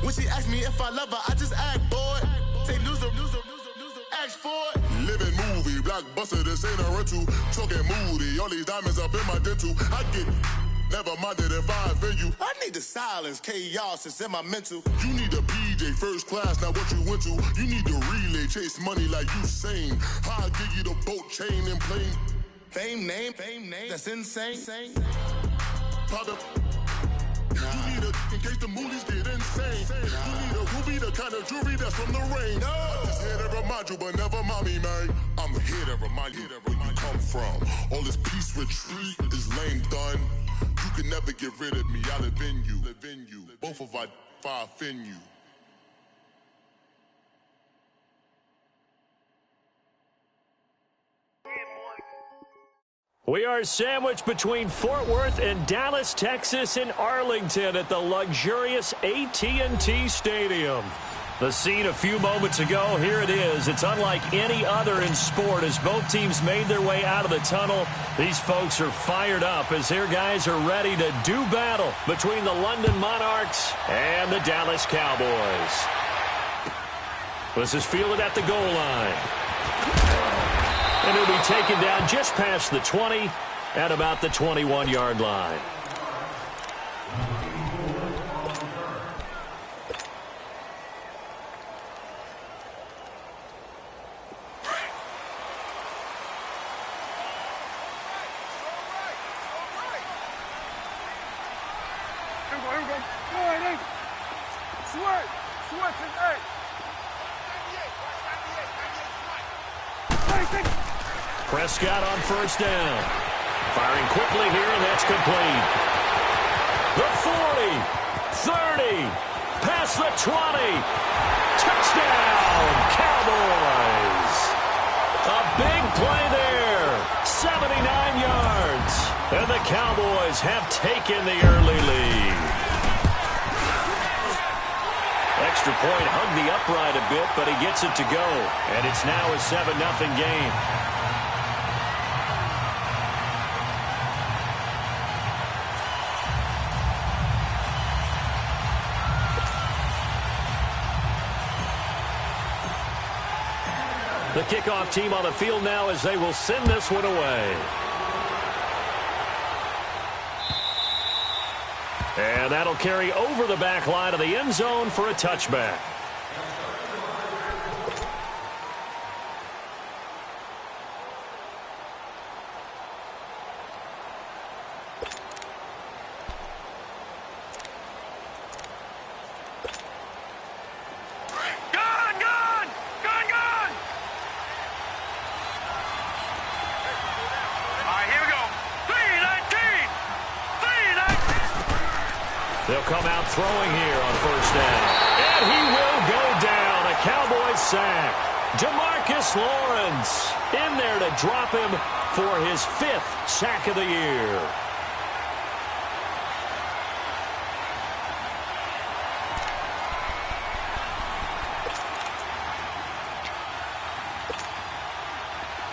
When she asks me if I love her, I just act bored. Say loser, ask for it. Living movie, blockbuster, this ain't a rental. Talking moody, all these diamonds up in my dental. I get never minded if I offend you. I need the silence, chaos is in my mental. You need a PJ, first class, not what you went to. You need the relay, chase money like you sane. I'll give you the boat, chain, and plane. Fame name, that's insane. Pop it. You need a, in case the movies get insane. You need a ruby, the kind of jewelry that's from the rain. I'm just here to remind you, but never mommy, man. I'm here to remind you where you come from. All this peace retreat is lame done. You can never get rid of me, I live in you. Both of our fire fin you. We are sandwiched between Fort Worth and Dallas, Texas, in Arlington at the luxurious AT&T Stadium. The scene a few moments ago, here it is. It's unlike any other in sport as both teams made their way out of the tunnel. These folks are fired up as their guys are ready to do battle between the London Monarchs and the Dallas Cowboys. This is fielded at the goal line. And he'll be taken down just past the 20 at about the 21-yard line. Prescott on first down. Firing quickly here, and that's complete. The 40, 30, past the 20. Touchdown, Cowboys. A big play there. 79 yards. And the Cowboys have taken the early lead. Extra point hugged the upright a bit, but he gets it to go. And it's now a 7-0 game. The kickoff team on the field now as they will send this one away. And that'll carry over the back line of the end zone for a touchback. They'll come out throwing here on first down. And he will go down. A Cowboys sack. Demarcus Lawrence in there to drop him for his 5th sack of the year.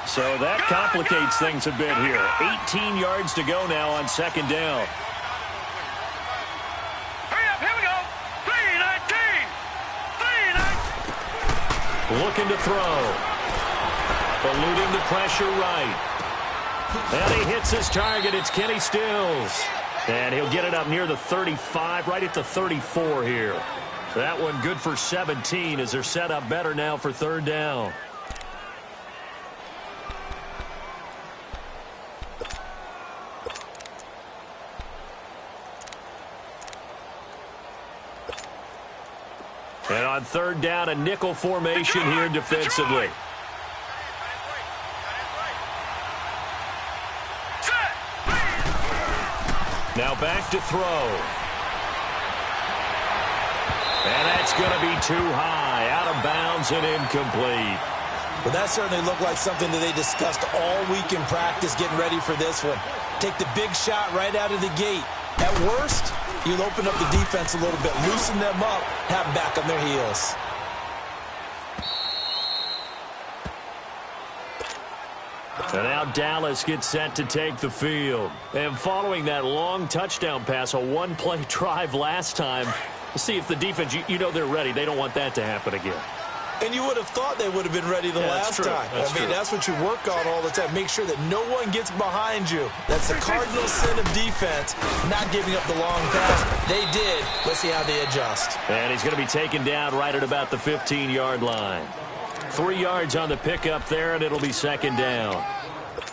So that complicates things a bit here. 18 yards to go now on second down. Looking to throw. Eluding the pressure right. And he hits his target. It's Kenny Stills. And he'll get it up near the 35, right at the 34 here. That one good for 17 as they're set up better now for third down. And on third down, a nickel formation here defensively. Now back to throw. And that's going to be too high, out of bounds and incomplete. Well, that certainly looked like something that they discussed all week in practice getting ready for this one. Take the big shot right out of the gate. At worst, you'll open up the defense a little bit, loosen them up, have them back on their heels. And now Dallas gets set to take the field. And following that long touchdown pass, a one-play drive last time, See if the defense, you know they're ready. They don't want that to happen again. And you would have thought they would have been ready the last time. That's what you work on all the time. Make sure that no one gets behind you. That's the cardinal sin of defense, not giving up the long pass. They did. Let's see how they adjust. And he's going to be taken down right at about the 15-yard line. 3 yards on the pickup there, and it'll be second down.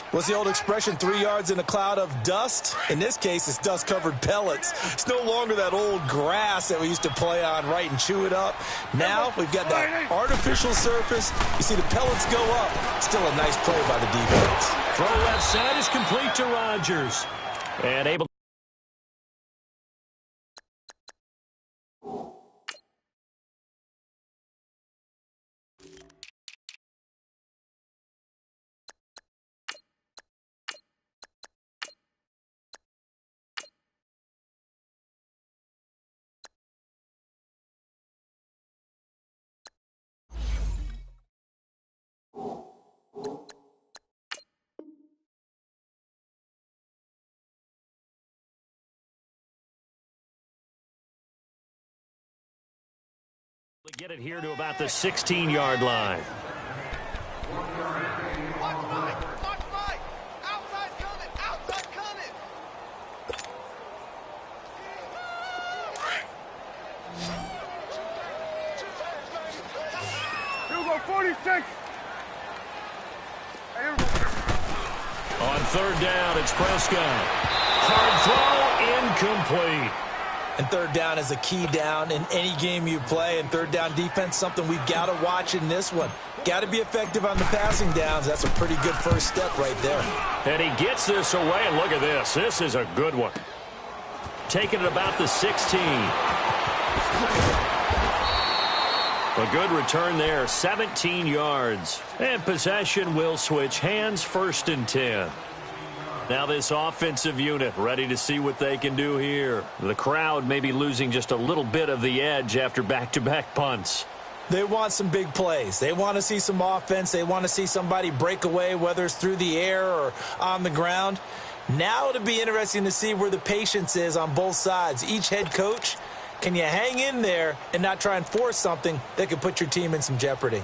What's the old expression, 3 yards in a cloud of dust? In this case, it's dust-covered pellets. It's no longer that old grass that we used to play on, right, and chew it up. Now we've got that artificial surface. You see the pellets go up. Still a nice play by the defense. Throw left side is complete to Rodgers. And able get it here to about the 16-yard line. Here we go, 46. On third down, it's Prescott. Hard throw, incomplete. And third down is a key down in any game you play. And third down defense, something we've got to watch in this one. Got to be effective on the passing downs. That's a pretty good first step right there. And he gets this away, and look at this. This is a good one. Taking it about the 16. A good return there, 17 yards. And possession will switch hands, 1st and 10. Now this offensive unit ready to see what they can do here. The crowd may be losing just a little bit of the edge after back-to-back punts. They want some big plays. They want to see some offense. They want to see somebody break away, whether it's through the air or on the ground. Now it'll be interesting to see where the patience is on both sides. Each head coach, can you hang in there and not try and force something that could put your team in some jeopardy?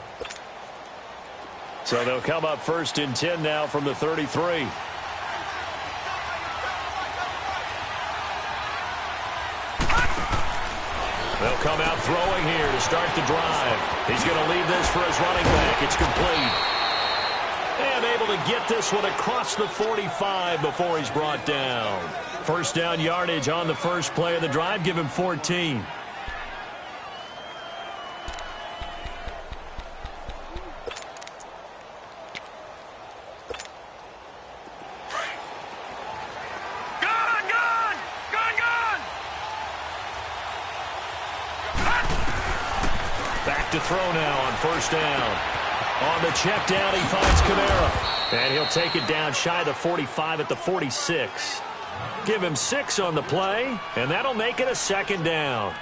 So they'll come up 1st and 10 now from the 33. They'll come out throwing here to start the drive. He's going to leave this for his running back. It's complete. And able to get this one across the 45 before he's brought down. First down yardage on the first play of the drive. Give him 14. To throw now on first down. On the check down, he finds Kamara. And he'll take it down shy of the 45 at the 46. Give him 6 on the play, and that'll make it a second down.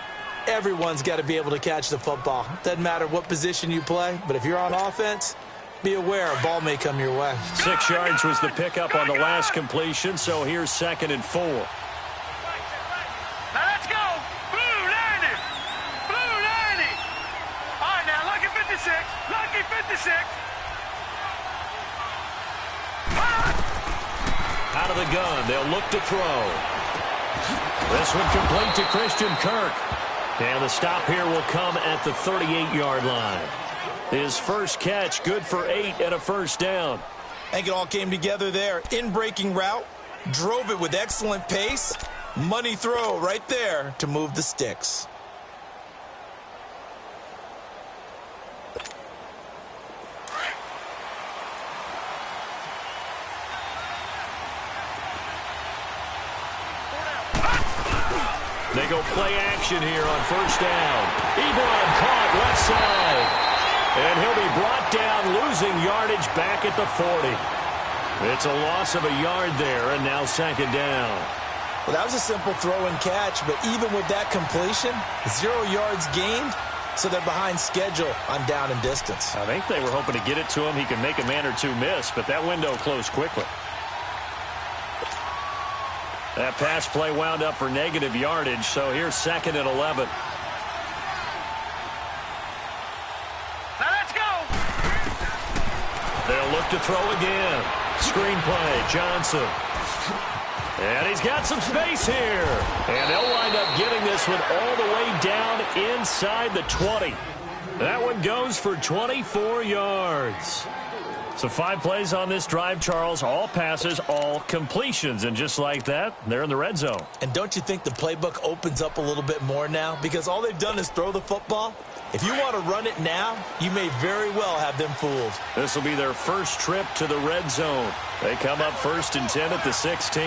Everyone's got to be able to catch the football. Doesn't matter what position you play, but if you're on offense, be aware a ball may come your way. 6 yards was the pickup on the last completion, so here's 2nd and 4. Lucky 56. Out of the gun, they'll look to throw. This one complete to Christian Kirk. And the stop here will come at the 38-yard line. His first catch, good for 8 and a first down. I think it all came together there. In-breaking route, drove it with excellent pace. Money throw right there to move the sticks. They go play action here on first down. Ebron caught left side. And he'll be brought down, losing yardage back at the 40. It's a loss of a yard there, and now 2nd down. Well, that was a simple throw and catch, but even with that completion, 0 yards gained, so they're behind schedule on down and distance. I think they were hoping to get it to him. He can make a man or two miss, but that window closed quickly. That pass play wound up for negative yardage, so here's 2nd and 11. left to throw again. Screenplay, Johnson. And he's got some space here. And they'll wind up getting this one all the way down inside the 20. That one goes for 24 yards. So 5 plays on this drive, Charles. All passes, all completions. And just like that, they're in the red zone. And don't you think the playbook opens up a little bit more now? Because all they've done is throw the football. If you want to run it now, you may very well have them fooled. This will be their first trip to the red zone. They come up 1st and 10 at the 16.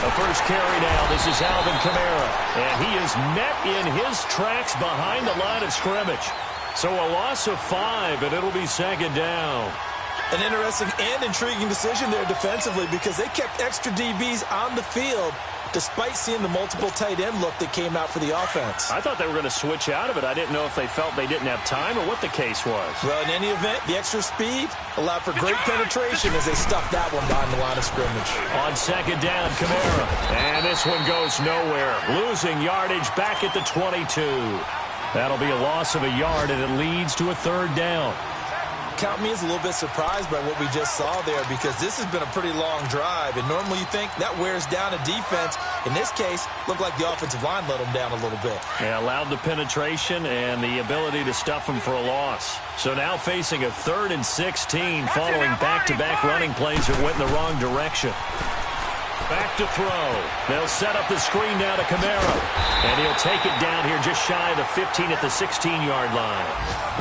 The first carry now. This is Alvin Kamara. And he is met in his tracks behind the line of scrimmage. So a loss of 5, and it'll be 2nd down. An interesting and intriguing decision there defensively because they kept extra DBs on the field despite seeing the multiple tight end look that came out for the offense. I thought they were going to switch out of it. I didn't know if they felt they didn't have time or what the case was. Well, in any event, the extra speed allowed for great penetration as they stuffed that one behind the line of scrimmage. On 2nd down, Kamara. And this one goes nowhere. Losing yardage back at the 22. That'll be a loss of a yard, and it leads to a 3rd down. Count me as a little bit surprised by what we just saw there because this has been a pretty long drive, and normally you think that wears down a defense. In this case, looked like the offensive line let them down a little bit. Yeah, allowed the penetration and the ability to stuff them for a loss. So now facing a 3rd and 16 following back-to-back running plays that went in the wrong direction. Back to throw. They'll set up the screen now to Kamara. And he'll take it down here just shy of the 15 at the 16-yard line.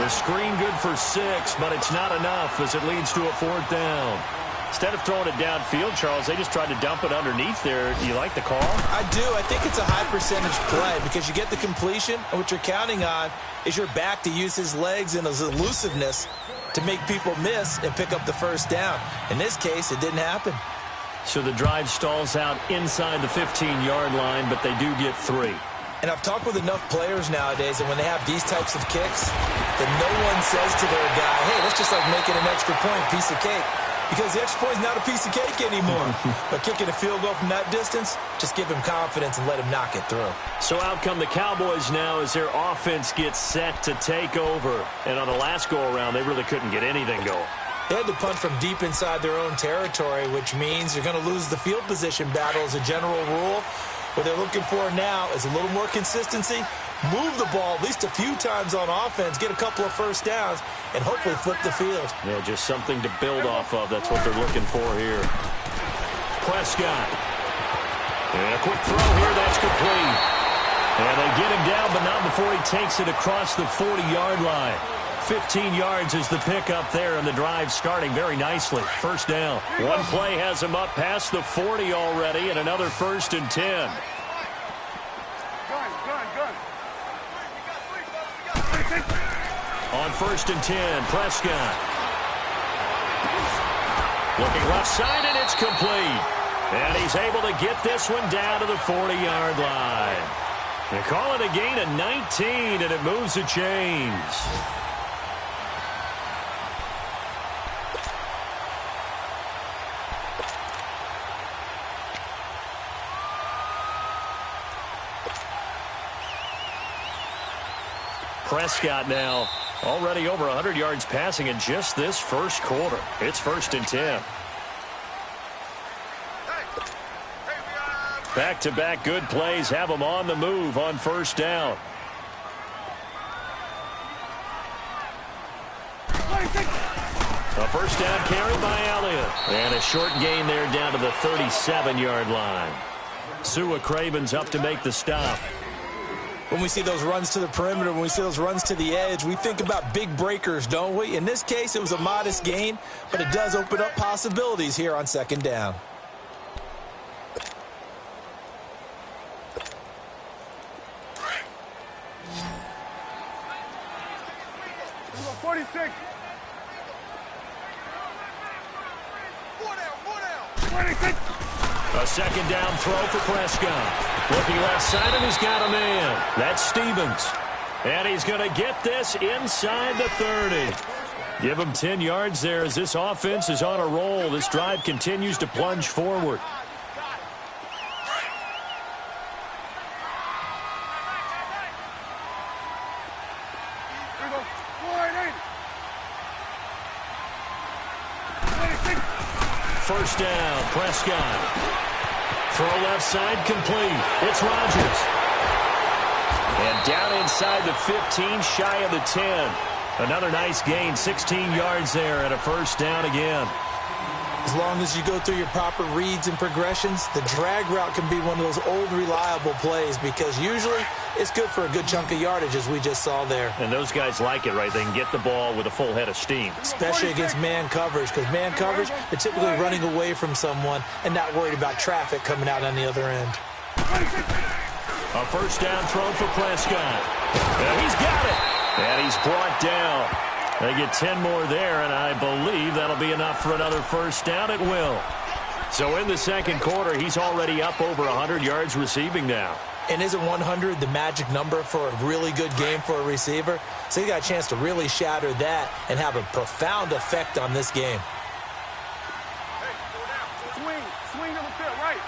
The screen good for 6, but it's not enough as it leads to a 4th down. Instead of throwing it downfield, Charles, they just tried to dump it underneath there. Do you like the call? I do. I think it's a high-percentage play because you get the completion, and what you're counting on is your back to use his legs and his elusiveness to make people miss and pick up the 1st down. In this case, it didn't happen. So the drive stalls out inside the 15-yard line, but they do get 3. And I've talked with enough players nowadays, and when they have these types of kicks, that no one says to their guy, hey, that's just like making an extra point, piece of cake. Because the extra point is not a piece of cake anymore. But kicking a field goal from that distance, just give him confidence and let him knock it through. So out come the Cowboys now as their offense gets set to take over. And on the last go-around, they really couldn't get anything going. They had to punt from deep inside their own territory, which means you're going to lose the field position battle as a general rule. What they're looking for now is a little more consistency, move the ball at least a few times on offense, get a couple of 1st downs, and hopefully flip the field. Yeah, just something to build off of. That's what they're looking for here. Prescott. And a quick throw here. That's complete. And they get him down, but not before he takes it across the 40-yard line. 15 yards is the pickup there, and the drive starting very nicely. 1st down. One play has him up past the 40 already, and another 1st and 10. On 1st and 10, Prescott. Looking left side, and it's complete. And he's able to get this one down to the 40-yard line. They call it a gain of 19, and it moves the chains. Prescott now already over 100 yards passing in just this 1st quarter. It's 1st and 10. Back-to-back good plays have them on the move on 1st down. A 1st down carry by Elliott. And a short gain there down to the 37-yard line. Sua Craven's up to make the stop. When we see those runs to the perimeter, when we see those runs to the edge, we think about big breakers, don't we? In this case, it was a modest gain, but it does open up possibilities here on 2nd down. Number 46. 26. A 2nd down throw for Prescott. Looking left side, and he's got a man. That's Stevens. And he's going to get this inside the 30. Give him 10 yards there as this offense is on a roll. This drive continues to plunge forward. First down, Prescott. Throw left side, complete. It's Rodgers. And down inside the 15, shy of the 10. Another nice gain, 16 yards there, and a first down again. As long as you go through your proper reads and progressions, the drag route can be one of those old reliable plays because usually it's good for a good chunk of yardage, as we just saw there. And those guys like it, right? They can get the ball with a full head of steam. Especially against man coverage, because man coverage, they're typically running away from someone and not worried about traffic coming out on the other end. A first down throw for Prescott. And he's got it. And he's brought down. They get 10 more there, and I believe that'll be enough for another first down. It will. So in the second quarter, he's already up over 100 yards receiving now. And isn't 100 the magic number for a really good game for a receiver? So he got a chance to really shatter that and have a profound effect on this game. Swing number 10, right.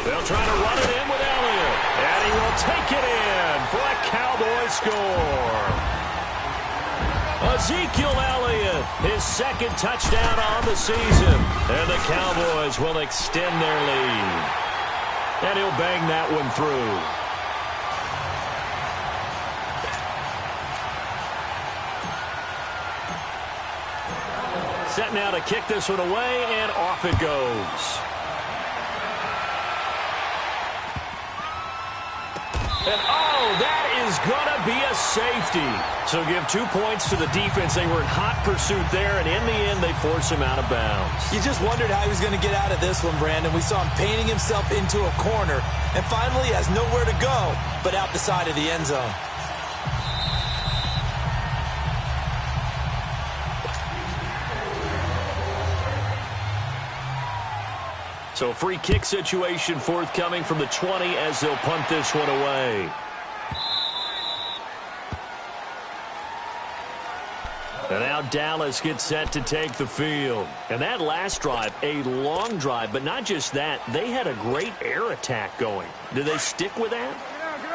They'll try to run it in with Elliott. And he will take it in for a Cowboy score. Ezekiel Elliott, his second touchdown on the season. And the Cowboys will extend their lead. And he'll bang that one through. Set now to kick this one away, and off it goes. And, oh, that is going to be a safety. So give 2 points to the defense. They were in hot pursuit there, and in the end, they force him out of bounds. You just wondered how he was going to get out of this one, Brandon. We saw him painting himself into a corner, and finally he has nowhere to go but out the side of the end zone. So free kick situation forthcoming from the 20 as they'll punt this one away. And now Dallas gets set to take the field. And that last drive, a long drive, but not just that, they had a great air attack going. Do they stick with that?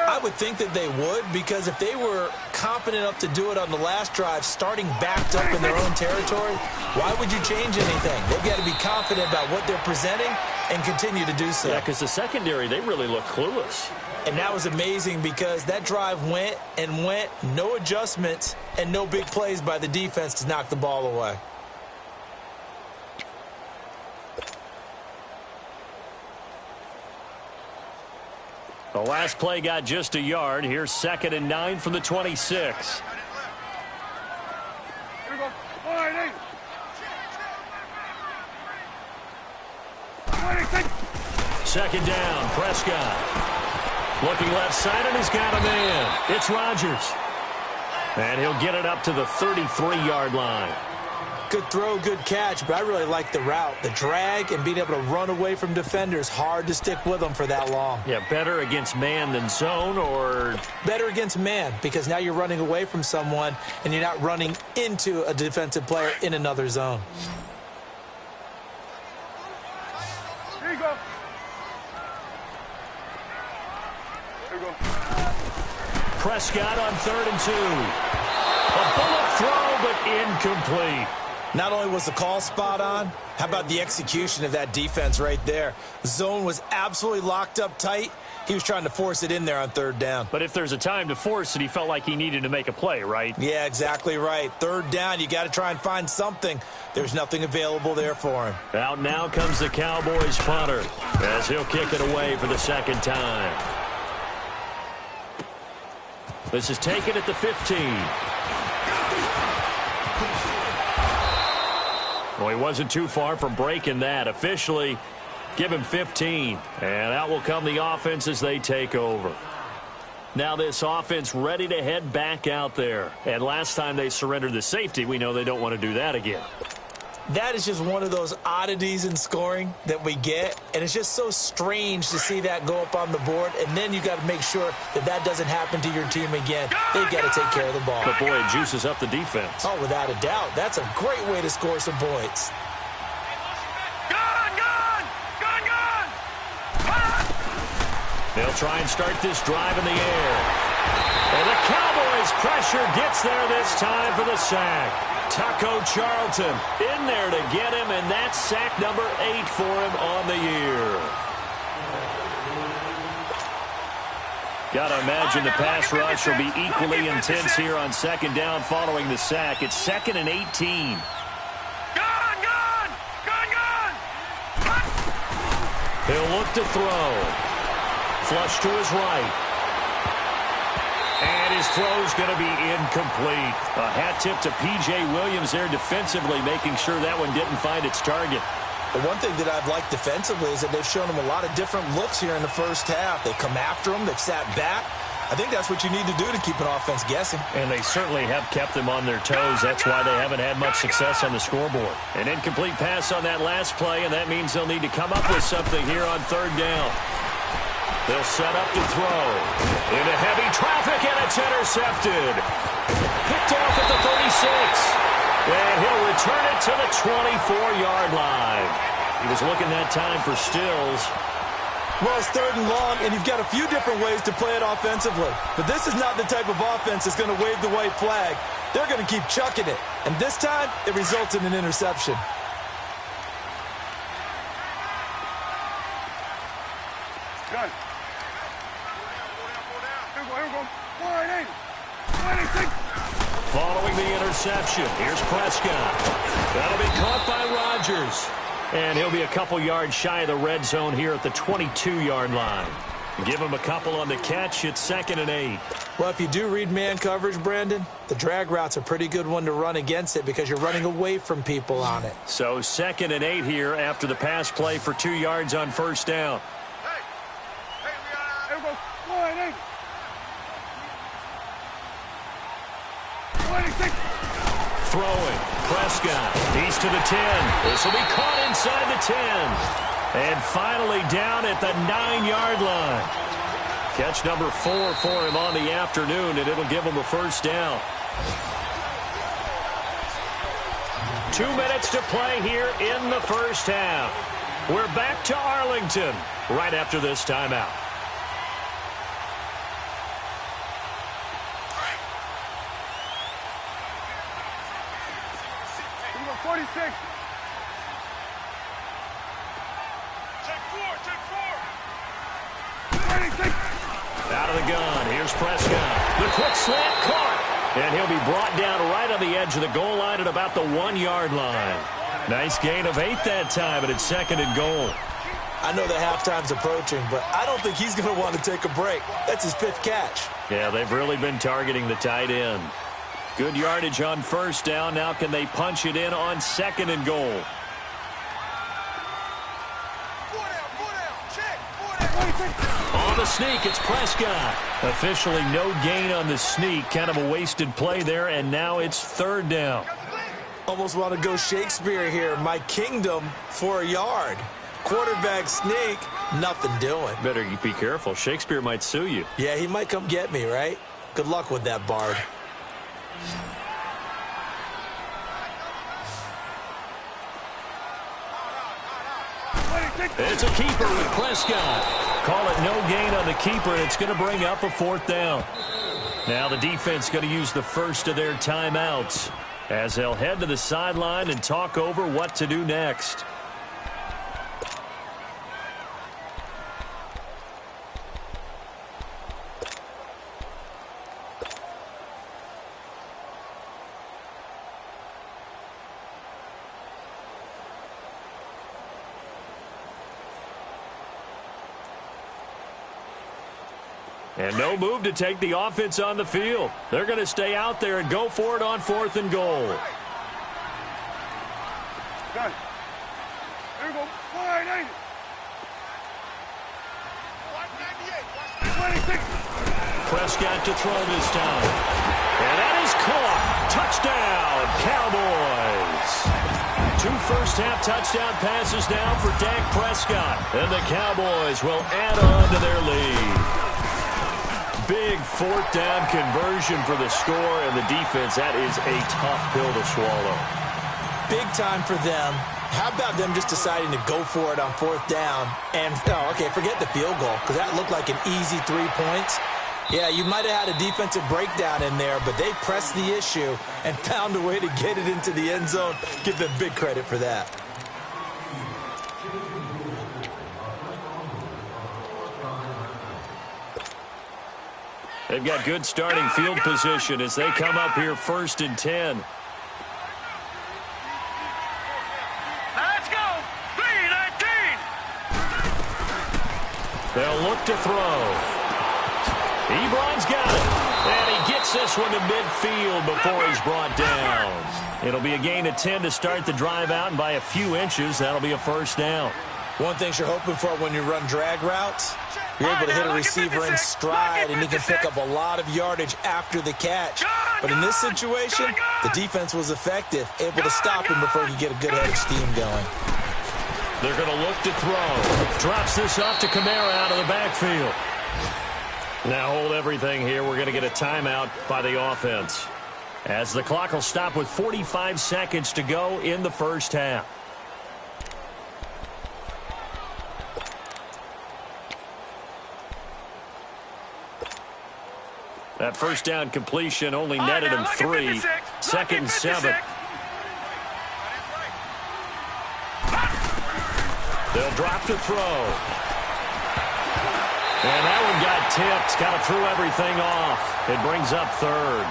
I would think that they would, because if they were confident enough to do it on the last drive, starting backed up in their own territory, why would you change anything? They've got to be confident about what they're presenting and continue to do so. Yeah, because the secondary, they really look clueless. And that was amazing because that drive went and went, no adjustments, and no big plays by the defense to knock the ball away. The last play got just a yard. Here's 2nd and 9 from the 26. Here we go. 26. 2nd down, Prescott. Looking left side, and he's got a man. It's Rodgers. And he'll get it up to the 33-yard line. Good throw, good catch, but I really like the route. The drag and being able to run away from defenders, hard to stick with them for that long. Yeah, better against man than zone, or? Better against man, because now you're running away from someone and you're not running into a defensive player in another zone. Here you go. Here you go. Prescott on 3rd and 2. A bullet throw, but incomplete. Not only was the call spot on, how about the execution of that defense right there? The zone was absolutely locked up tight. He was trying to force it in there on 3rd down. But if there's a time to force it, he felt like he needed to make a play, right? Yeah, exactly right. 3rd down, you got to try and find something. There's nothing available there for him. Out now comes the Cowboys punter as he'll kick it away for the 2nd time. This is taken at the 15. Well, he wasn't too far from breaking that. Officially, give him 15. And out will come the offense as they take over. Now this offense ready to head back out there. And last time they surrendered the safety, we know they don't want to do that again. That is just one of those oddities in scoring that we get, and it's just so strange to see that go up on the board, and then you got to make sure that that doesn't happen to your team again. They've got to take care of the ball. But boy, it juices up the defense. Oh, without a doubt. That's a great way to score some points. They'll try and start this drive in the air. And the Cowboys' pressure gets there this time for the sack. Taco Charlton in there to get him, and that's sack number 8 for him on the year. Got to imagine the pass rush will be equally intense here on second down following the sack. It's 2nd and 18. He'll look to throw. Flush to his right. And his throw's going to be incomplete. A hat tip to P.J. Williams there defensively, making sure that one didn't find its target. The one thing that I've liked defensively is that they've shown him a lot of different looks here in the first half. They come after him. They've sat back. I think that's what you need to do to keep an offense guessing. And they certainly have kept them on their toes. That's why they haven't had much success on the scoreboard. An incomplete pass on that last play, and that means they'll need to come up with something here on third down. They'll set up to throw. Into heavy traffic, and it's intercepted. Picked off at the 36. And he'll return it to the 24-yard line. He was looking that time for Stills. Well, it's 3rd and long, and you've got a few different ways to play it offensively. But this is not the type of offense that's going to wave the white flag. They're going to keep chucking it. And this time, it results in an interception. Done. Here we go. 480. Following the interception, here's Prescott. That'll be caught by Rodgers. And he'll be a couple yards shy of the red zone here at the 22-yard line. Give him a couple on the catch. It's 2nd and 8. Well, if you do read man coverage, Brandon, the drag route's a pretty good one to run against it because you're running away from people on it. So 2nd and 8 here after the pass play for 2 yards on first down. Here we go. 480. 26. Throwing. Prescott. He's to the 10. This will be caught inside the 10. And finally down at the 9-yard line. Catch number 4 for him on the afternoon, and it'll give him a first down. 2 minutes to play here in the first half. We're back to Arlington right after this timeout. 46. Check 4. Check 4. 26. Out of the gun. Here's Prescott. The quick slant caught. And he'll be brought down right on the edge of the goal line at about the 1-yard line. Nice gain of 8 that time, and it's 2nd and goal. I know that halftime's approaching, but I don't think he's going to want to take a break. That's his 5th catch. Yeah, they've really been targeting the tight end. Good yardage on first down. Now can they punch it in on 2nd and goal? On the sneak, it's Prescott. Officially no gain on the sneak. Kind of a wasted play there, and now it's 3rd down. Almost want to go Shakespeare here. My kingdom for a yard. Quarterback sneak, nothing doing. Better be careful. Shakespeare might sue you. Yeah, he might come get me, right? Good luck with that, Bard. It's a keeper with Prescott. Call it no gain on the keeper, and it's going to bring up a 4th down. Now the defense going to use the first of their timeouts as they'll head to the sideline and talk over what to do next. And no move to take the offense on the field. They're going to stay out there and go for it on 4th and goal. Done. Here we go. 480. 26. Prescott to throw this time. And that is caught. Touchdown, Cowboys. 2 first-half touchdown passes now for Dak Prescott. And the Cowboys will add on to their lead. Big 4th down conversion for the score, and the defense, that is a tough pill to swallow. Big time for them. How about them just deciding to go for it on 4th down? And, oh, okay, forget the field goal, because that looked like an easy 3 points. Yeah, you might have had a defensive breakdown in there, but they pressed the issue and found a way to get it into the end zone. Give them big credit for that. They've got good starting field position as they come up here 1st and 10. Let's go. 3-19. They'll look to throw. Ebron's got it. And he gets this one to midfield before he's brought down. It'll be a gain of 10 to start the drive out, and by a few inches, that'll be a first down. One thing you're hoping for when you run drag routes, you're able to hit a receiver in stride, and he can pick up a lot of yardage after the catch. But in this situation, the defense was effective, able to stop him before he could get a good head of steam going. They're going to look to throw. Drops this off to Kamara out of the backfield. Now hold everything here. We're going to get a timeout by the offense, as the clock will stop with 45 seconds to go in the first half. That first down completion only netted him 3. 2nd and 7. They'll drop to throw. And that one got tipped. Kind of threw everything off. It brings up 3rd.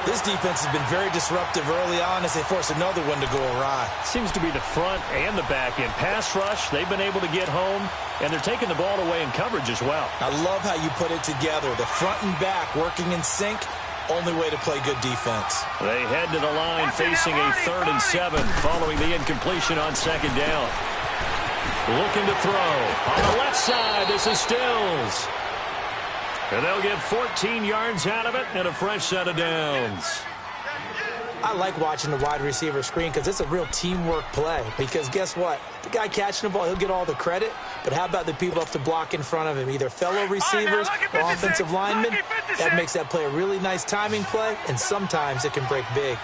This defense has been very disruptive early on as they force another one to go awry. Seems to be the front and the back end. Pass rush, they've been able to get home, and they're taking the ball away in coverage as well. I love how you put it together. The front and back working in sync, only way to play good defense. They head to the line facing a 3rd and 7 following the incompletion on 2nd down. Looking to throw. On the left side, this is Stills. And they'll get 14 yards out of it and a fresh set of downs. I like watching the wide receiver screen because it's a real teamwork play. Because guess what? The guy catching the ball, he'll get all the credit. But how about the people up to block in front of him, either fellow receivers or offensive linemen? That makes that play a really nice timing play, and sometimes it can break big.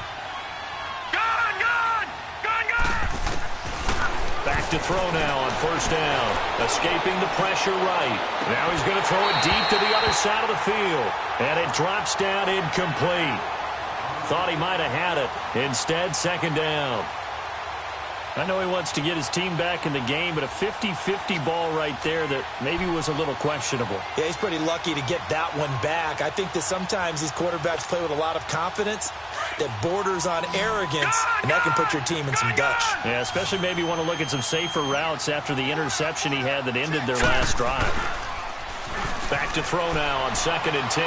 Back to throw now on 1st down. Escaping the pressure right. Now he's going to throw it deep to the other side of the field. And it drops down incomplete. Thought he might have had it. Instead, 2nd down. I know he wants to get his team back in the game, but a 50-50 ball right there that maybe was a little questionable. Yeah, he's pretty lucky to get that one back. I think that sometimes these quarterbacks play with a lot of confidence that borders on arrogance, and that can put your team in some Dutch. Yeah, especially maybe want to look at some safer routes after the interception he had that ended their last drive. Back to throw now on 2nd and 10.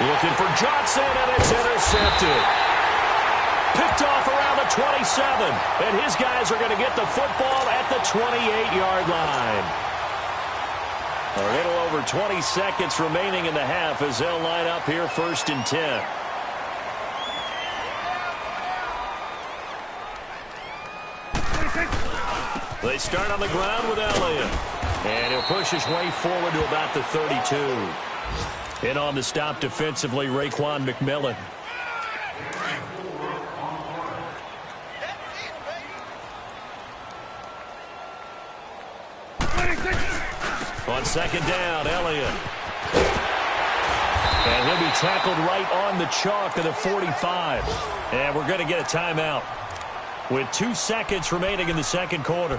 Looking for Johnson, and it's intercepted. Picked off around the 27, and his guys are going to get the football at the 28-yard line. A little over 20 seconds remaining in the half as they'll line up here 1st and 10. They start on the ground with Elliott, and he'll push his way forward to about the 32. In on the stop defensively, Raekwon McMillan. On 2nd down, Elliott. And he'll be tackled right on the chalk of the 45. And we're going to get a timeout with 2 seconds remaining in the 2nd quarter.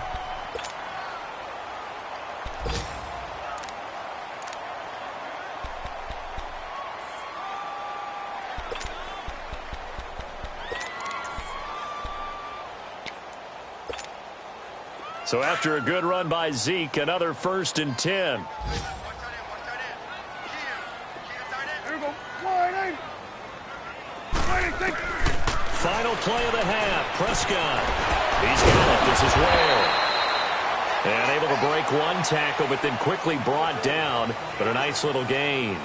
So after a good run by Zeke, another 1st and 10. Final play of the half. Prescott. He's got it. This is Ware. And able to break one tackle, but then quickly brought down. But a nice little gain.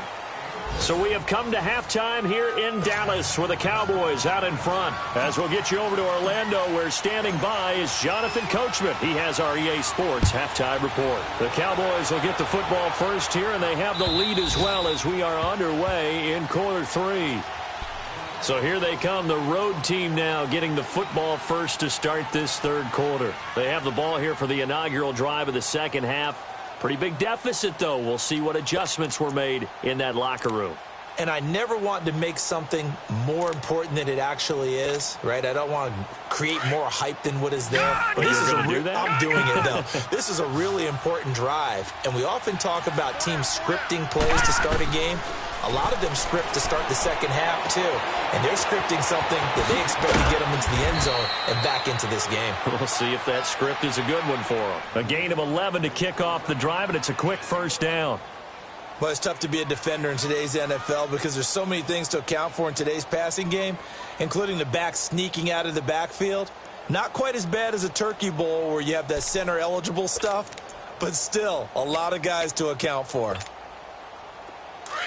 So we have come to halftime here in Dallas with the Cowboys out in front. As we'll get you over to Orlando, where standing by is Jonathan Coachman. He has our EA Sports halftime report. The Cowboys will get the football first here, and they have the lead as well as we are underway in quarter 3. So here they come, the road team now getting the football first to start this 3rd quarter. They have the ball here for the inaugural drive of the 2nd half. Pretty big deficit, though. We'll see what adjustments were made in that locker room. And I never want to make something more important than it actually is, right? I don't want to create more hype than what is there. But this is I'm doing it, though. This is a really important drive. And we often talk about teams scripting plays to start a game. A lot of them script to start the second half, too. And they're scripting something that they expect to get them into the end zone and back into this game. We'll see if that script is a good one for them. A gain of 11 to kick off the drive, and it's a quick first down. Well, it's tough to be a defender in today's NFL because there's so many things to account for in today's passing game, including the back sneaking out of the backfield. Not quite as bad as a turkey bowl where you have that center-eligible stuff, but still a lot of guys to account for.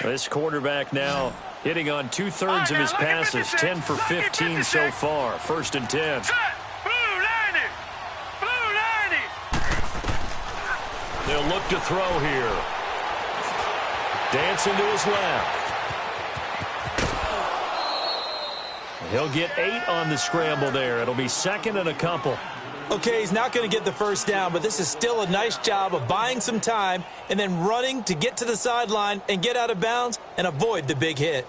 This quarterback now hitting on 2/3 of his passes, 10 for 15 so far. 1st and 10. They'll look to throw here. Dancing to his left. He'll get 8 on the scramble there. It'll be 2nd and a couple. Okay, he's not going to get the first down, but this is still a nice job of buying some time and then running to get to the sideline and get out of bounds and avoid the big hit.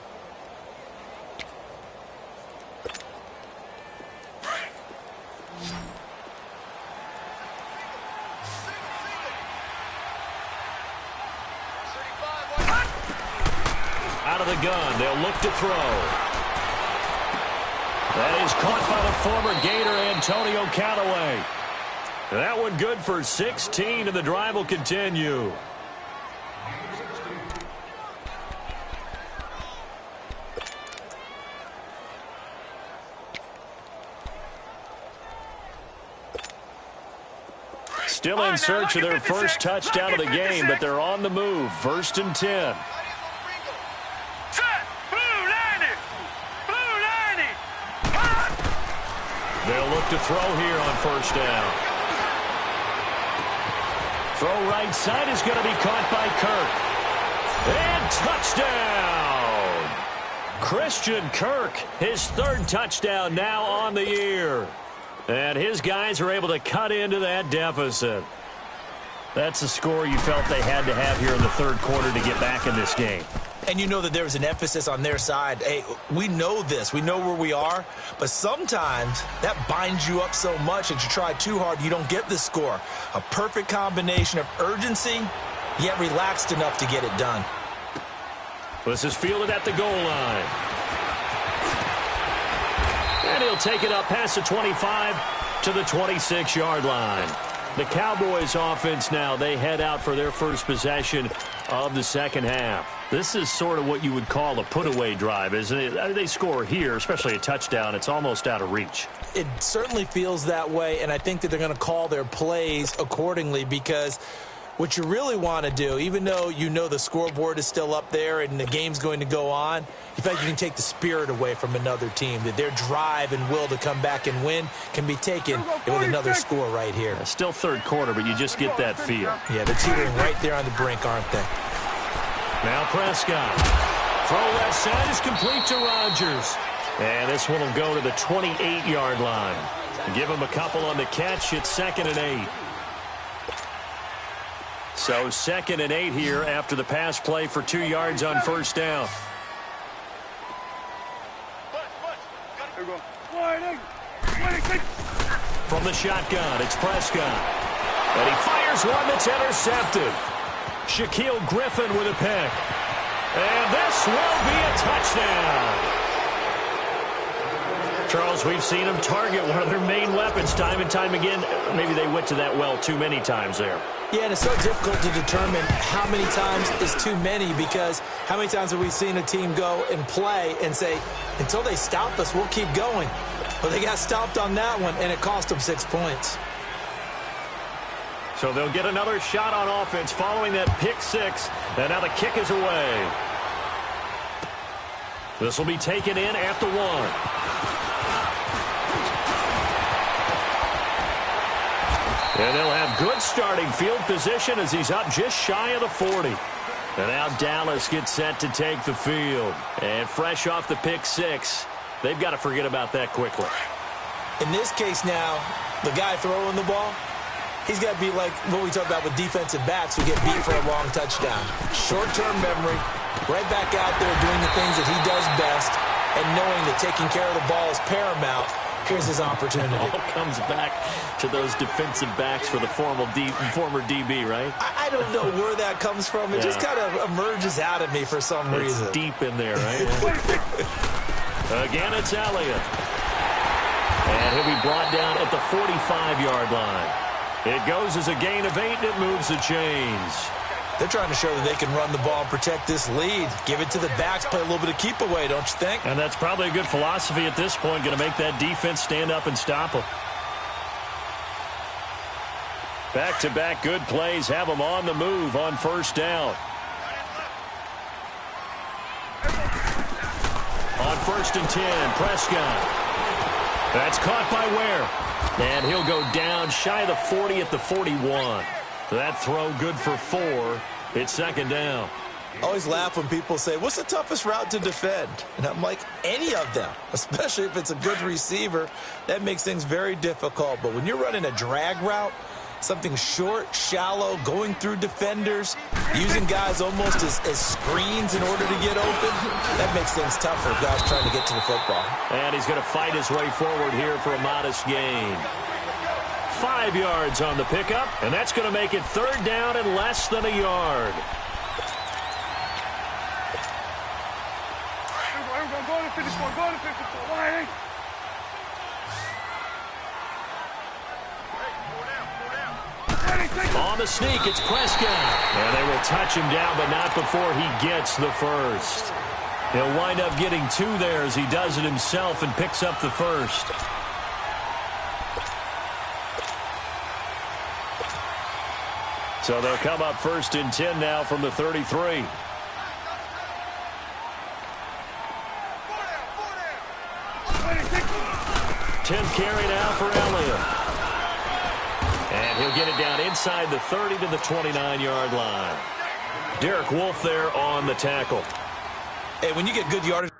Out of the gun, they'll look to throw. That is caught by the former Gator, Antonio Callaway. That one good for 16, and the drive will continue. Still in search of their first touchdown of the game, but they're on the move. 1st and 10. They'll look to throw here on 1st down. Throw right side is going to be caught by Kirk. And touchdown! Christian Kirk, his 3rd touchdown now on the year. And his guys are able to cut into that deficit. That's a score you felt they had to have here in the 3rd quarter to get back in this game. And you know that there was an emphasis on their side. Hey, we know this. We know where we are. But sometimes that binds you up so much that you try too hard, you don't get the score. A perfect combination of urgency, yet relaxed enough to get it done. This is fielded at the goal line. And he'll take it up past the 25 to the 26-yard line. The Cowboys offense now, they head out for their first possession of the second half. This is sort of what you would call a put-away drive, isn't it? They score here, especially a touchdown. It's almost out of reach. It certainly feels that way, and I think that they're going to call their plays accordingly because what you really want to do, even though you know the scoreboard is still up there and the game's going to go on, you feel like you can take the spirit away from another team, that their drive and will to come back and win can be taken with another score right here. Still 3rd quarter, but you just get that feel. Yeah, they're teetering right there on the brink, aren't they? Now Prescott. Throw left side is complete to Rodgers. And this one will go to the 28-yard line. Give him a couple on the catch. It's 2nd and 8. So 2nd and 8 here after the pass play for 2 yards on 1st down. From the shotgun, it's Prescott. And he fires one that's intercepted. Shaquille Griffin with a pick. And this will be a touchdown. Charles, we've seen them target one of their main weapons time and time again. Maybe they went to that well too many times there. Yeah, and it's so difficult to determine how many times is too many because how many times have we seen a team go and play and say, until they stop us, we'll keep going. Well, they got stopped on that one, and it cost them 6 points. So they'll get another shot on offense following that pick 6, and now the kick is away. This will be taken in at the 1. And they'll have good starting field position as he's up just shy of the 40. And now Dallas gets set to take the field. And fresh off the pick 6, they've got to forget about that quickly. In this case now, the guy throwing the ball, He's got to be like what we talk about with defensive backs who get beat for a long touchdown. Short-term memory, right back out there doing the things that he does best, and knowing that taking care of the ball is paramount. Here's his opportunity. It all comes back to those defensive backs for the former DB, right? I don't know where that comes from. It just kind of emerges out of me for some reason. It's deep in there, right? Again, it's Elliott. And he'll be brought down at the 45-yard line. It goes as a gain of 8, and it moves the chains. They're trying to show that they can run the ball and protect this lead. Give it to the backs, play a little bit of keep away, don't you think? And that's probably a good philosophy at this point, going to make that defense stand up and stop them. Back-to-back good plays have them on the move on first down. On 1st and 10, Prescott. That's caught by Ware. And he'll go down shy of the 40 at the 41. That throw good for 4. It's 2nd down. I always laugh when people say, what's the toughest route to defend? And I'm like, any of them, especially if it's a good receiver. That makes things very difficult. But when you're running a drag route, something short, shallow, going through defenders, using guys almost as screens in order to get open, that makes things tough for guys trying to get to the football. And he's going to fight his way forward here for a modest gain. 5 yards on the pickup, and that's going to make it 3rd down and less than a yard. Go to 54, go to 54. Why? On the sneak, it's Prescott. And they will touch him down, but not before he gets the first. He'll wind up getting 2 there as he does it himself and picks up the first. So they'll come up 1st and 10 now from the 33. Tenth carry now for Elliott. And he'll get it down inside the 30 to the 29-yard line. Derek Wolfe there on the tackle. Hey, when you get good yardage,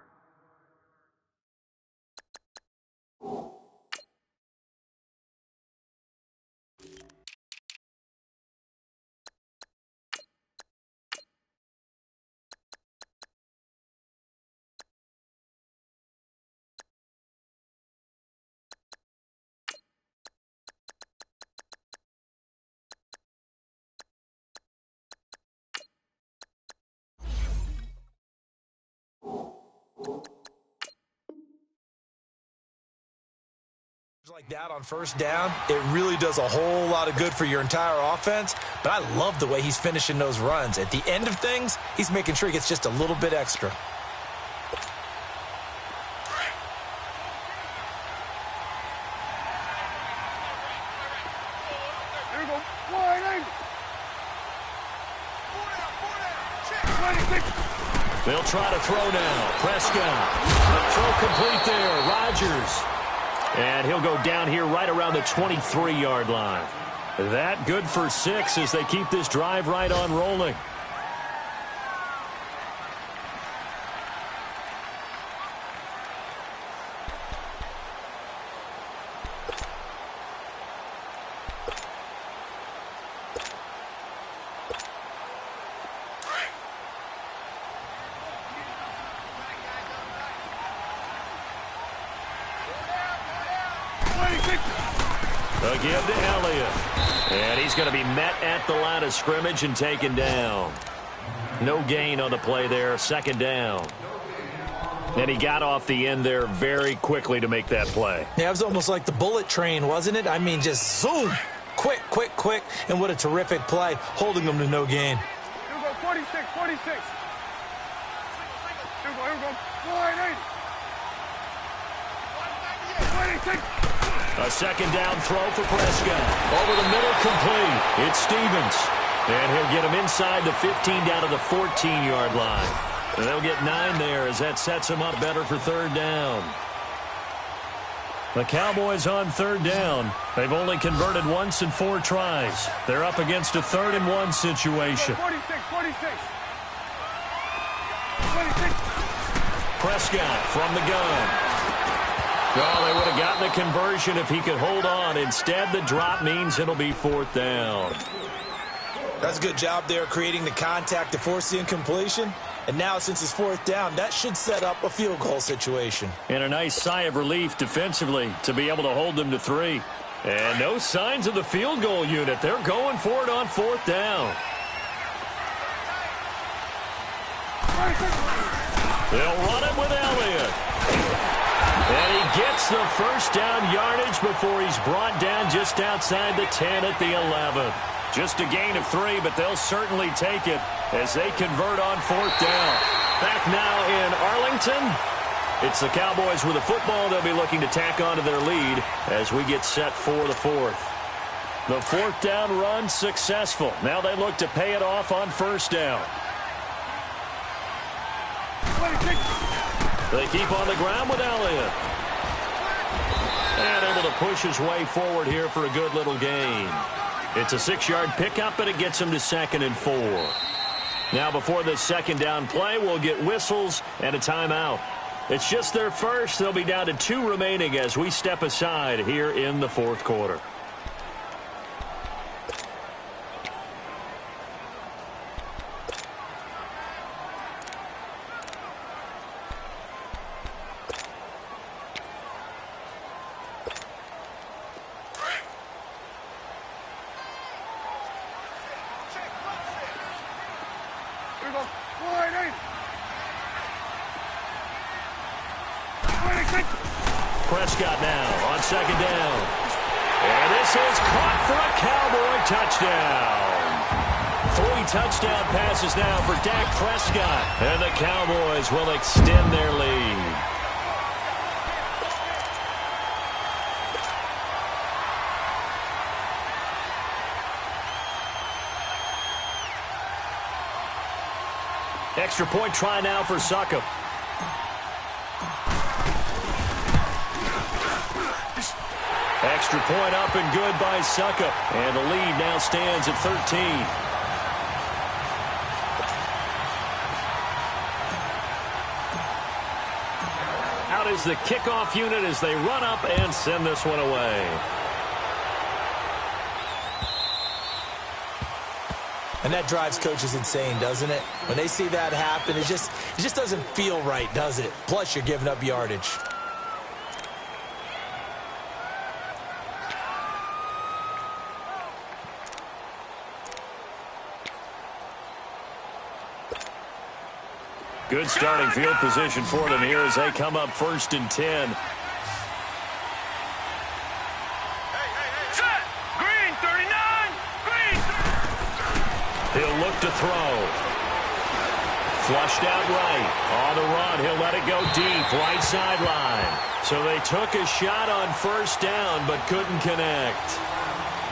like that on first down, it really does a whole lot of good for your entire offense. But I love the way he's finishing those runs. At the end of things, he's making sure he gets just a little bit extra. There you go. Wide. They'll try to throw now. Prescott. Throw complete there. Rodgers. And he'll go down here right around the 23-yard line. That good for 6 as they keep this drive right on rolling. Again to Elliott. And he's going to be met at the line of scrimmage and taken down. No gain on the play there. 2nd down. And he got off the end there very quickly to make that play. Yeah, it was almost like the bullet train, wasn't it? I mean, just zoom. Quick, quick, quick. And what a terrific play, holding them to no gain. Here we go, 46. Here we go. Wide. 26. A 2nd down throw for Prescott. Over the middle, complete. It's Stevens. And he'll get him inside the 15 down to the 14-yard line. And they'll get 9 there as that sets him up better for 3rd down. The Cowboys on 3rd down. They've only converted once in 4 tries. They're up against a 3rd and 1 situation. 46. Prescott from the gun. Oh, they would have gotten the conversion if he could hold on. Instead, the drop means it'll be 4th down. That's a good job there creating the contact to force the incompletion. And now, since it's 4th down, that should set up a field goal situation. And a nice sigh of relief defensively to be able to hold them to 3. And no signs of the field goal unit. They're going for it on 4th down. They'll run it with Elliott. And he gets the first down yardage before he's brought down just outside the 10 at the 11. Just a gain of 3, but they'll certainly take it as they convert on 4th down. Back now in Arlington. It's the Cowboys with the football. They'll be looking to tack onto their lead as we get set for the 4th. The 4th down run successful. Now they look to pay it off on 1st down. They keep on the ground with Elliott. And able to push his way forward here for a good little gain. It's a 6-yard pickup, and it gets him to 2nd and 4. Now before this 2nd down play, we'll get whistles and a timeout. It's just their first. They'll be down to 2 remaining as we step aside here in the 4th quarter. Prescott now on 2nd down. And this is caught for a Cowboy touchdown. 3 touchdown passes now for Dak Prescott. And the Cowboys will extend their lead. Extra point try now for Succop. Extra point up and good by Succop. And the lead now stands at 13. Out is the kickoff unit as they run up and send this one away. And that drives coaches insane, doesn't it? When they see that happen, it just doesn't feel right, does it? Plus, you're giving up yardage. Good starting field position for them here as they come up 1st and 10. Set! Green, 39! Green! He'll look to throw. Flushed out right. On the run, he'll let it go deep, right sideline. So they took a shot on 1st down, but couldn't connect.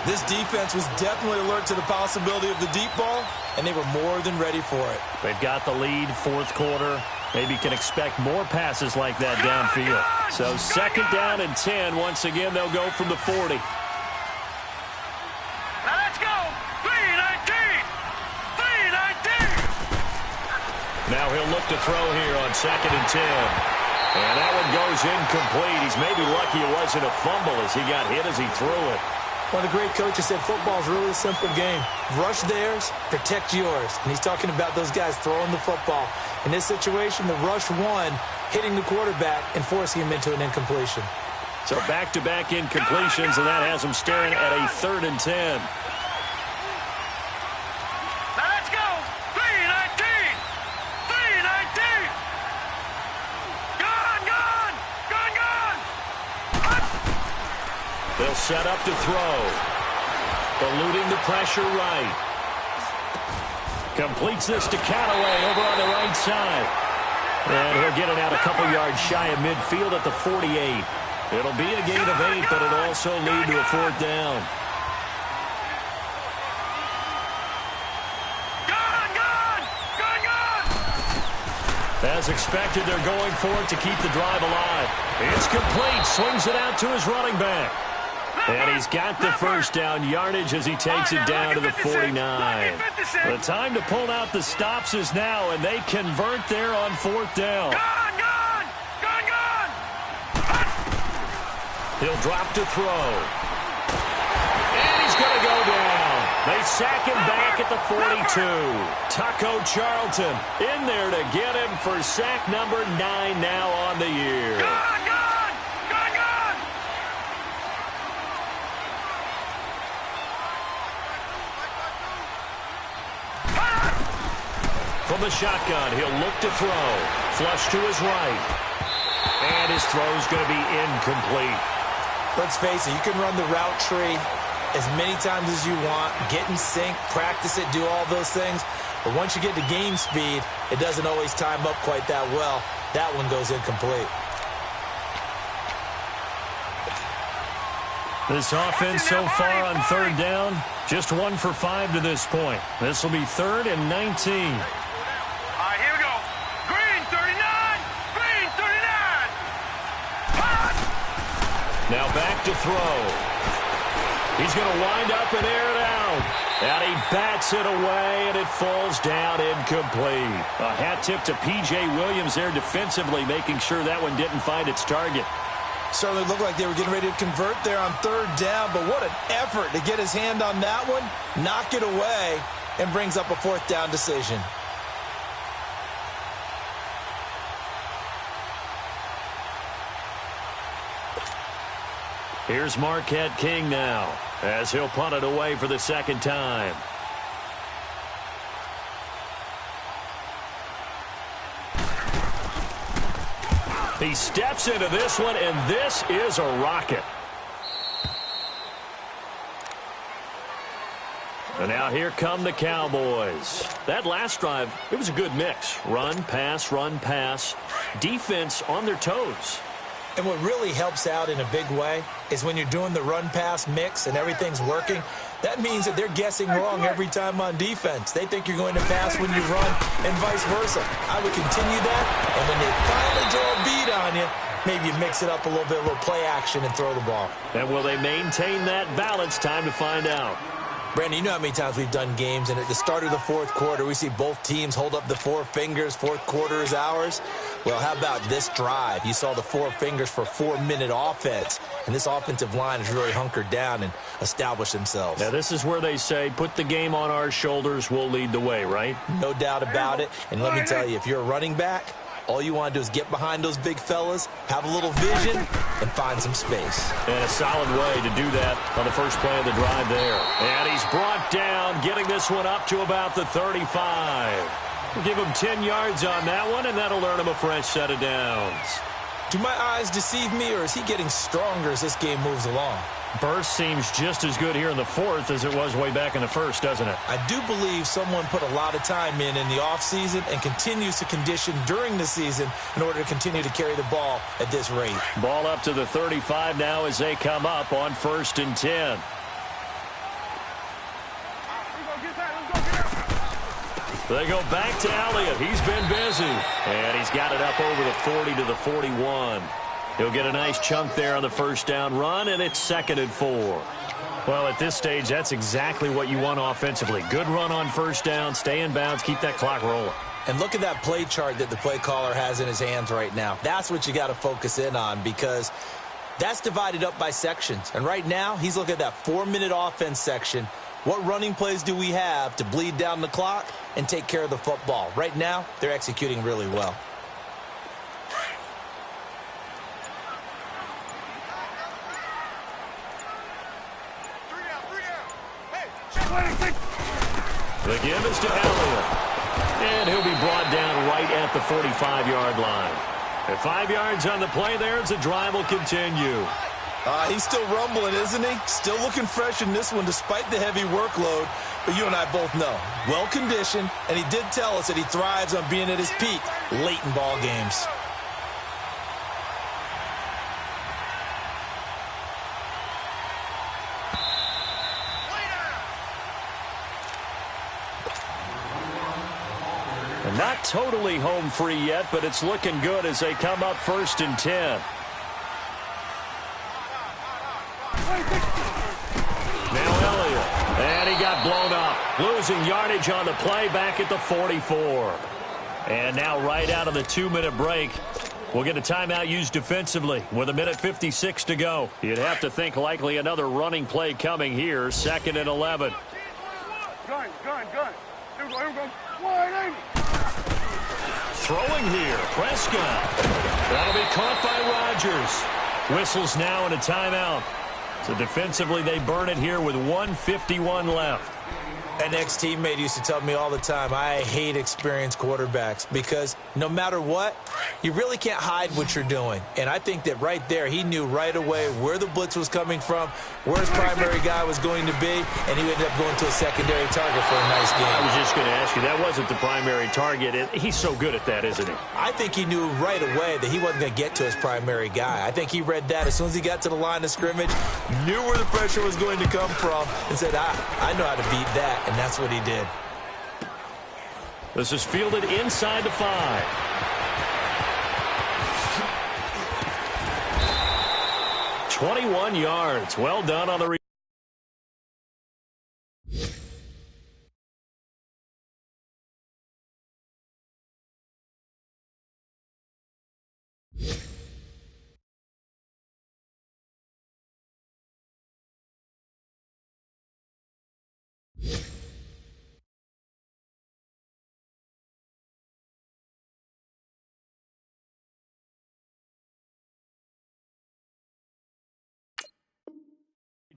This defense was definitely alert to the possibility of the deep ball, and they were more than ready for it. They've got the lead, 4th quarter. Maybe can expect more passes like that downfield. So 2nd down and 10. Once again, they'll go from the 40. Now let's go! 3-19! 3-19! Now he'll look to throw here on 2nd and 10. And that one goes incomplete. He's maybe lucky it wasn't a fumble as he got hit as he threw it. One of the great coaches said football is really a simple game. Rush theirs, protect yours. And he's talking about those guys throwing the football. In this situation, the rush won, hitting the quarterback and forcing him into an incompletion. So back-to-back incompletions, and that has him staring at a 3rd and 10. Now let's go! 3-19! 3-19! Gone! Gone! Gone! Gone! They'll set up to throw. Eluding the pressure right. Completes this to Callaway over on the right side. And he'll get it out a couple yards shy of midfield at the 48. It'll be a gain of 8, but it'll also lead to a 4th down. Gone! Gone! Gone! Gone! As expected, they're going for it to keep the drive alive. It's complete. Swings it out to his running back. And he's got the 1st down yardage as he takes it down to the 49. The time to pull out the stops is now, and they convert there on 4th down. Gone! Gone! Gone! Gone! He'll drop to throw. And he's going to go down. They sack him back at the 42. Taco Charlton in there to get him for sack number 9 now on the year. Gone! From the shotgun, he'll look to throw. Flush to his right. And his throw's going to be incomplete. Let's face it, you can run the route tree as many times as you want, get in sync, practice it, do all those things. But once you get to game speed, it doesn't always time up quite that well. That one goes incomplete. This offense so far on third down, just 1 for 5 to this point. This will be 3rd and 19. All right, here we go. Green 39! Green 39! Hot! Now back to throw. He's going to wind up and air it out. And he bats it away, and it falls down incomplete. A hat tip to P.J. Williams there defensively, making sure that one didn't find its target. Certainly looked like they were getting ready to convert there on 3rd down, but what an effort to get his hand on that one, knock it away, and brings up a 4th down decision. Here's Marquette King now, as he'll punt it away for the 2nd time. He steps into this one, and this is a rocket. And now here come the Cowboys. That last drive, it was a good mix. Run, pass, defense on their toes. And what really helps out in a big way is when you're doing the run-pass mix and everything's working, that means that they're guessing wrong every time on defense. They think you're going to pass when you run and vice versa. I would continue that, and when they finally draw a beat on you, maybe you mix it up a little bit, a little play action, and throw the ball. And will they maintain that balance? Time to find out. Brandon, you know how many times we've done games, and at the start of the 4th quarter, we see both teams hold up the 4 fingers, 4th quarter is ours. Well, how about this drive? You saw the 4 fingers for 4-minute offense, and this offensive line has really hunkered down and established themselves. Now, this is where they say, put the game on our shoulders, we'll lead the way, right? No doubt about it, and let me tell you, if you're a running back, all you want to do is get behind those big fellas, have a little vision, and find some space. And a solid way to do that on the first play of the drive there. And he's brought down, getting this one up to about the 35. We'll give him 10 yards on that one, and that'll earn him a fresh set of downs. Do my eyes deceive me, or is he getting stronger as this game moves along? Burst seems just as good here in the 4th as it was way back in the 1st, doesn't it? I do believe someone put a lot of time in the offseason and continues to condition during the season in order to continue to carry the ball at this rate. Ball up to the 35 now as they come up on 1st and 10. They go back to Elliott. He's been busy. And he's got it up over the 40 to the 41. He'll get a nice chunk there on the 1st down run, and it's 2nd and 4. Well, at this stage, that's exactly what you want offensively. Good run on 1st down, stay in bounds, keep that clock rolling. And look at that play chart that the play caller has in his hands right now. That's what you got to focus in on, because that's divided up by sections. And right now, he's looking at that 4-minute offense section. What running plays do we have to bleed down the clock and take care of the football? Right now, they're executing really well. The give is to Elliott. And he'll be brought down right at the 45-yard line. At 5 yards on the play there as the drive will continue. He's still rumbling, isn't he? Still looking fresh in this one despite the heavy workload. But you and I both know, well-conditioned, and he did tell us that he thrives on being at his peak late in ball games. And not totally home free yet, but it's looking good as they come up 1st and 10. Now Elliott, and he got blown up. Losing yardage on the play back at the 44. And now right out of the 2-minute break, We'll get a timeout used defensively with 1:56 to go. You'd have to think likely another running play coming here, 2nd and 11. Gun. Here we go. 180. Throwing here, Prescott. That'll be caught by Rodgers. Whistles now and a timeout. So defensively, they burn it here with 1:51 left. An ex-teammate used to tell me all the time, I hate experienced quarterbacks because no matter what, you really can't hide what you're doing. And I think that right there, he knew right away where the blitz was coming from, where his primary guy was going to be, and he ended up going to a secondary target for a nice game. I was just going to ask you, that wasn't the primary target. He's so good at that, isn't he? I think he knew right away that he wasn't going to get to his primary guy. I think he read that as soon as he got to the line of scrimmage, knew where the pressure was going to come from, and said, I know how to beat that. And that's what he did. This is fielded inside the 5. "21 yards. Well done on the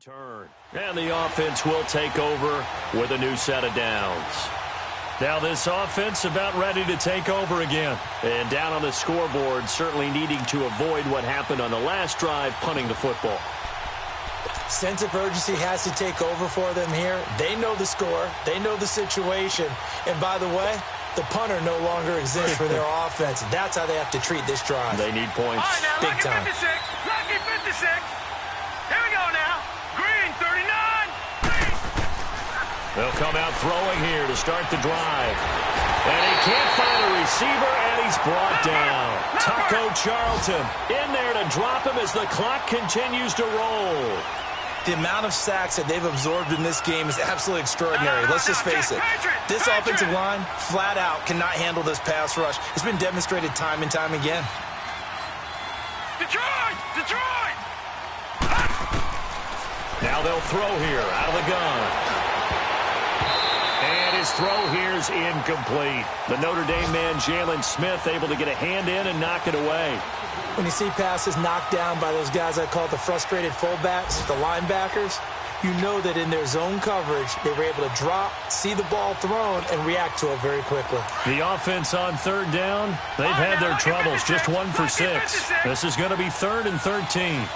turn. And the offense will take over with a new set of downs. Now this offense about ready to take over again. And down on the scoreboard, certainly needing to avoid what happened on the last drive, punting the football. Sense of urgency has to take over for them here. They know the score. They know the situation. And by the way, the punter no longer exists for their offense. That's how they have to treat this drive. They need points. All right, now, Big time. 56. Lucky 56. Here we go now. Green, 39. Green. They'll come out throwing here to start the drive. And he can't find a receiver, and he's brought down. Taco Charlton in there to drop him as the clock continues to roll. The amount of sacks that they've absorbed in this game is absolutely extraordinary. Let's just face it. This offensive line, flat out, cannot handle this pass rush. It's been demonstrated time and time again. Detroit! Now they'll throw here out of the gun. And his throw here is incomplete. The Notre Dame man, Jalen Smith, able to get a hand in and knock it away. When you see passes knocked down by those guys I call the frustrated fullbacks, the linebackers, you know that in their zone coverage, they were able to drop, see the ball thrown, and react to it very quickly. The offense on third down, they've had their troubles, just 1 for 6. This is going to be 3rd and 13.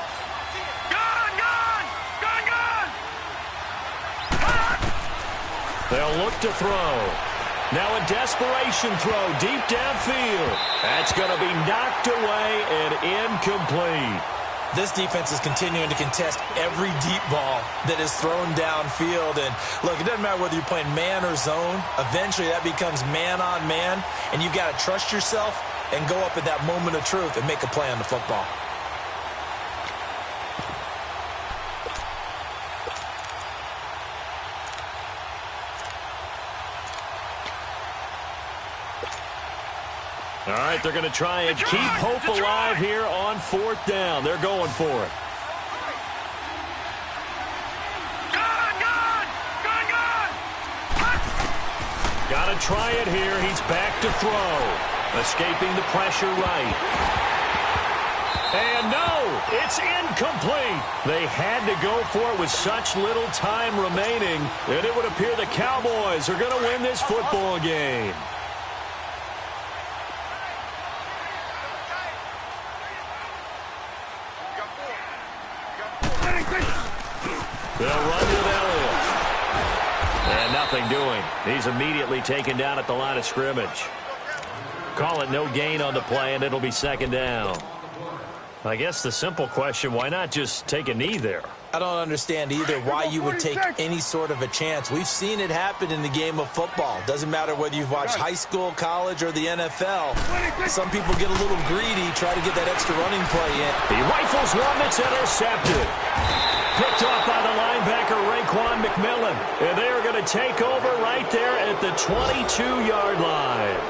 They'll look to throw. Now a desperation throw deep downfield. That's going to be knocked away and incomplete. This defense is continuing to contest every deep ball that is thrown downfield. And look, it doesn't matter whether you're playing man or zone. Eventually that becomes man on man. And you've got to trust yourself and go up at that moment of truth and make a play on the football. All right, they're going to try and keep hope alive here on 4th down. They're going for it. Got to try it here. He's back to throw. Escaping the pressure right. And no, it's incomplete. They had to go for it with such little time remaining, and it would appear the Cowboys are going to win this football game. They'll run with Elliott. And nothing doing. He's immediately taken down at the line of scrimmage. Call it no gain on the play, and it'll be 2nd down. I guess the simple question, why not just take a knee there? I don't understand either why you would take any sort of a chance. We've seen it happen in the game of football. Doesn't matter whether you've watched high school, college, or the NFL. Some people get a little greedy, try to get that extra running play in. He rifles one that's intercepted. Picked off by the linebacker, Raekwon McMillan. And they are going to take over right there at the 22-yard line.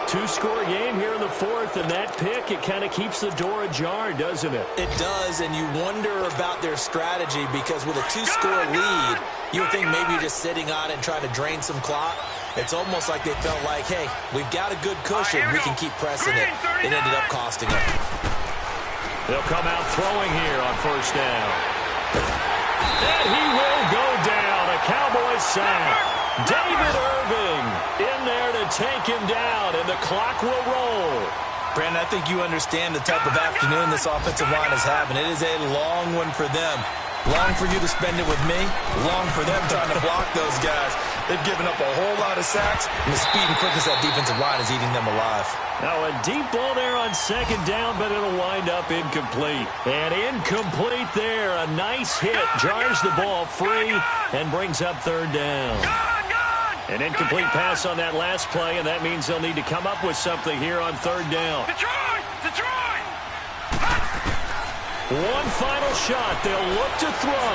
Two-score game here in the fourth, and that pick, it kind of keeps the door ajar, doesn't it? It does, and you wonder about their strategy because with a two-score lead, you would think maybe you're just sitting on it and trying to drain some clock. It's almost like they felt like, hey, we've got a good cushion. We can keep pressing it. It ended up costing them. They'll come out throwing here on first down. And he will go down. A Cowboys sack. David Irving in there to take him down, and the clock will roll. Brandon, I think you understand the type of afternoon this offensive line is having. It is a long one for them. Long for you to spend it with me. Long for them trying to block those guys. They've given up a whole lot of sacks, and the speed and quickness of that defensive line is eating them alive. Now a deep ball there on second down, but it'll wind up incomplete. And incomplete there. A nice hit. Jars the ball free and brings up third down. An incomplete pass on that last play, and that means they'll need to come up with something here on third down. Detroit! One final shot. They'll look to throw.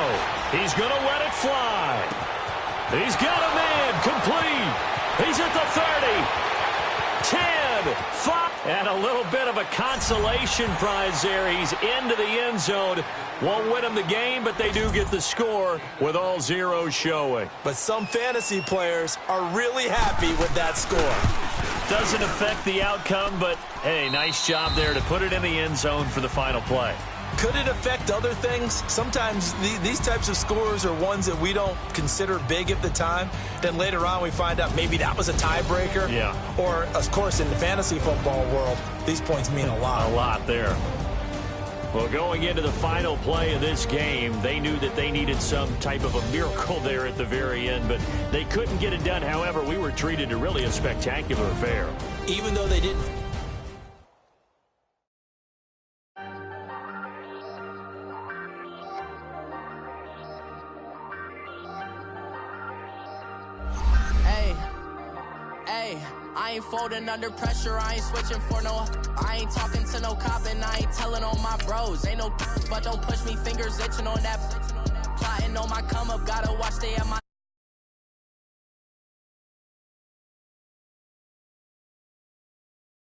He's going to let it fly. He's got a man. Complete. He's at the 30. 10. 5. And a little bit of a consolation prize there. He's into the end zone. Won't win them the game, but they do get the score with all zeros showing. But some fantasy players are really happy with that score. Doesn't affect the outcome, but, hey, nice job there to put it in the end zone for the final play. Could it affect other things? Sometimes these types of scores are ones that we don't consider big at the time. Then later on we find out maybe that was a tiebreaker. Yeah. Or, of course, in the fantasy football world, these points mean a lot. A lot there. Well, going into the final play of this game, they knew that they needed some type of a miracle there at the very end, but they couldn't get it done. However, we were treated to really a spectacular affair. Even though they didn't. I ain't folding under pressure, I ain't switching for no. I ain't talking to no cop and I ain't telling on my bros. Ain't no but don't push me, fingers itching on that. Plotting on my come up, gotta watch they at my